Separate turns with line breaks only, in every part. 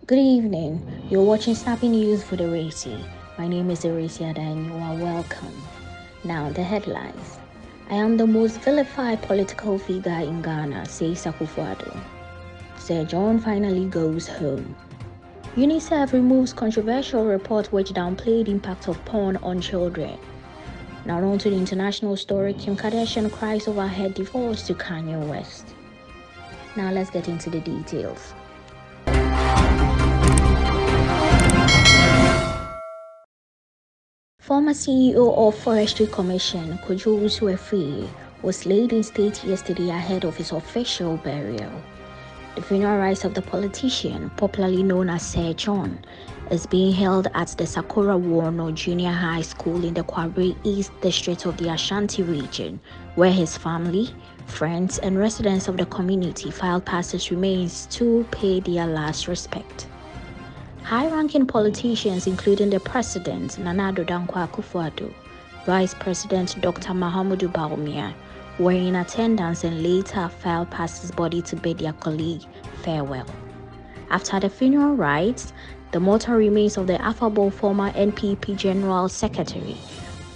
Good evening. You're watching Snappy News for Ewura Esi. My name is Ewura Esi Adda and you are welcome. Now, the headlines. I am the most vilified political figure in Ghana, says Akufo-Addo. Sir John finally goes home. UNICEF removes controversial report which downplayed impact of porn on children. Now on to the international story. Kim Kardashian cries over her divorce to Kanye West. Now let's get into the details. Former CEO of Forestry Commission, Kwadwo Owusu Afriyie, was laid in state yesterday ahead of his official burial. The funeral rites of the politician, popularly known as Sir John, is being held at the Sakora Wonoo Junior High School in the Kwabre East District of the Ashanti Region, where his family, friends, and residents of the community filed past his remains to pay their last respect. High-ranking politicians, including the President Akufo-Addo, Vice President Dr Mahamudu Bawumia, were in attendance and later filed past his body to bid their colleague farewell. After the funeral rites, the mortal remains of the affable former NPP General Secretary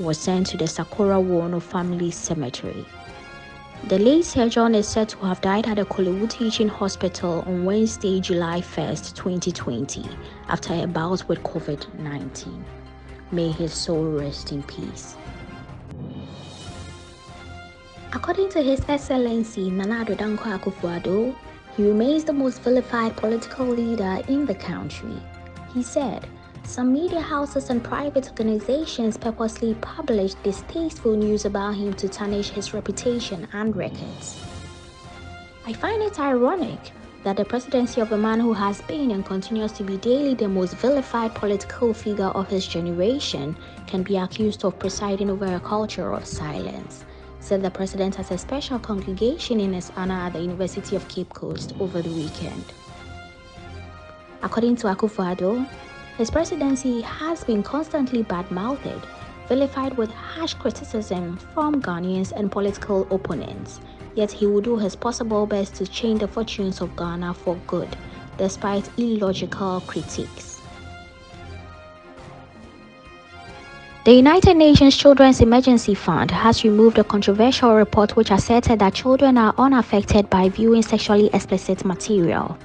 were sent to the Sakora Wonoo family cemetery. The late Sir John is said to have died at the Korle Bu Teaching Hospital on Wednesday, July 1st, 2020, after a bout with COVID-19. May his soul rest in peace. According to His Excellency Akufo-Addo, he remains the most vilified political leader in the country. He said, "Some media houses and private organizations purposely published distasteful news about him to tarnish his reputation and records. I find it ironic that the presidency of a man who has been and continues to be daily the most vilified political figure of his generation can be accused of presiding over a culture of silence," said the president at a special congregation in his honor at the University of Cape Coast over the weekend. According to Akufo-Addo, his presidency has been constantly bad-mouthed, vilified with harsh criticism from Ghanaians and political opponents, yet he will do his possible best to change the fortunes of Ghana for good, despite illogical critiques. The United Nations Children's Emergency Fund has removed a controversial report which asserted that children are unaffected by viewing sexually explicit material.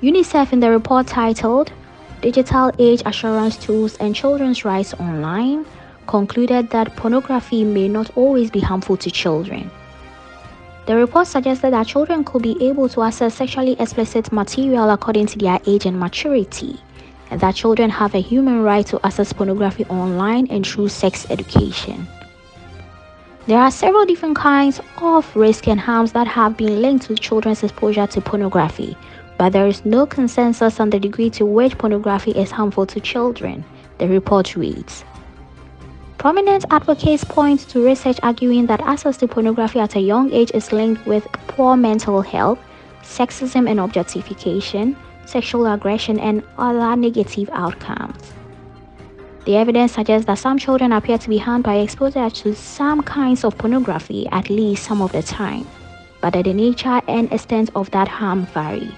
UNICEF, in the report titled Digital Age Assurance Tools and Children's Rights Online, concluded that pornography may not always be harmful to children. The report suggested that children could be able to access sexually explicit material according to their age and maturity, and that children have a human right to access pornography online and through sex education. There are several different kinds of risks and harms that have been linked to children's exposure to pornography, but there is no consensus on the degree to which pornography is harmful to children, the report reads. Prominent advocates point to research arguing that access to pornography at a young age is linked with poor mental health, sexism and objectification, sexual aggression, and other negative outcomes. The evidence suggests that some children appear to be harmed by exposure to some kinds of pornography at least some of the time, but that the nature and extent of that harm vary.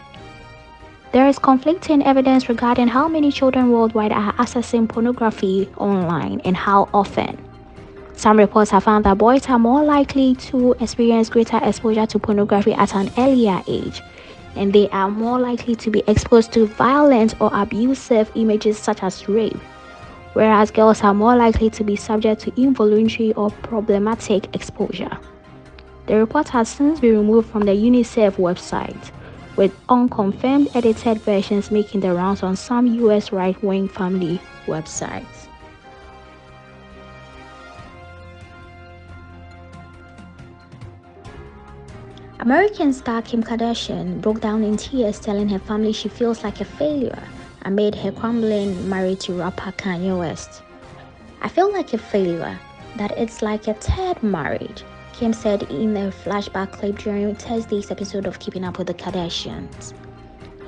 There is conflicting evidence regarding how many children worldwide are accessing pornography online and how often. Some reports have found that boys are more likely to experience greater exposure to pornography at an earlier age, and they are more likely to be exposed to violent or abusive images such as rape, whereas girls are more likely to be subject to involuntary or problematic exposure. The report has since been removed from the UNICEF website, with unconfirmed edited versions making the rounds on some US right-wing family websites. American star Kim Kardashian broke down in tears telling her family she feels like a failure amid her crumbling marriage to rapper Kanye West. "I feel like a failure, that it's like a third marriage," Kim said in a flashback clip during Thursday's episode of Keeping Up with the Kardashians.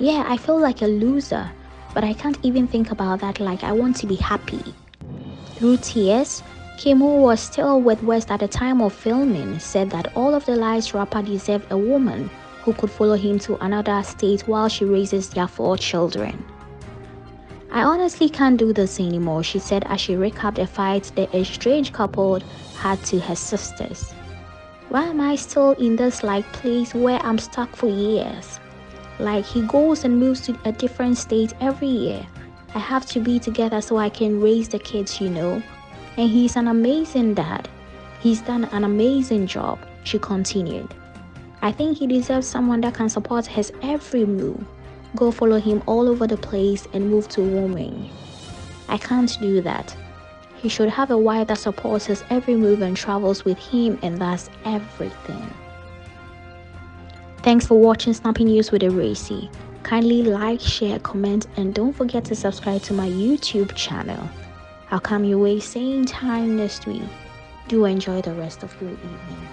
"Yeah, I feel like a loser, but I can't even think about that, like I want to be happy." Through tears, Kim, who was still with West at the time of filming, said that all of the lives rapper deserved a woman who could follow him to another state while she raises their 4 children. I honestly can't do this anymore, she said as she recapped a fight the estranged couple had to her sisters. Why am I still in this place where I'm stuck for years? He goes and moves to a different state every year. I have to be together so I can raise the kids, And he's an amazing dad. He's done an amazing job, she continued. I think he deserves someone that can support his every move. Go follow him all over the place and move to Wyoming. I can't do that. He should have a wife that supports his every move and travels with him, and that's everything. Thanks for watching Snappy News with Ewura Esi. Kindly like, share, comment, and don't forget to subscribe to my YouTube channel. I'll come your way same time next week. Do enjoy the rest of your evening.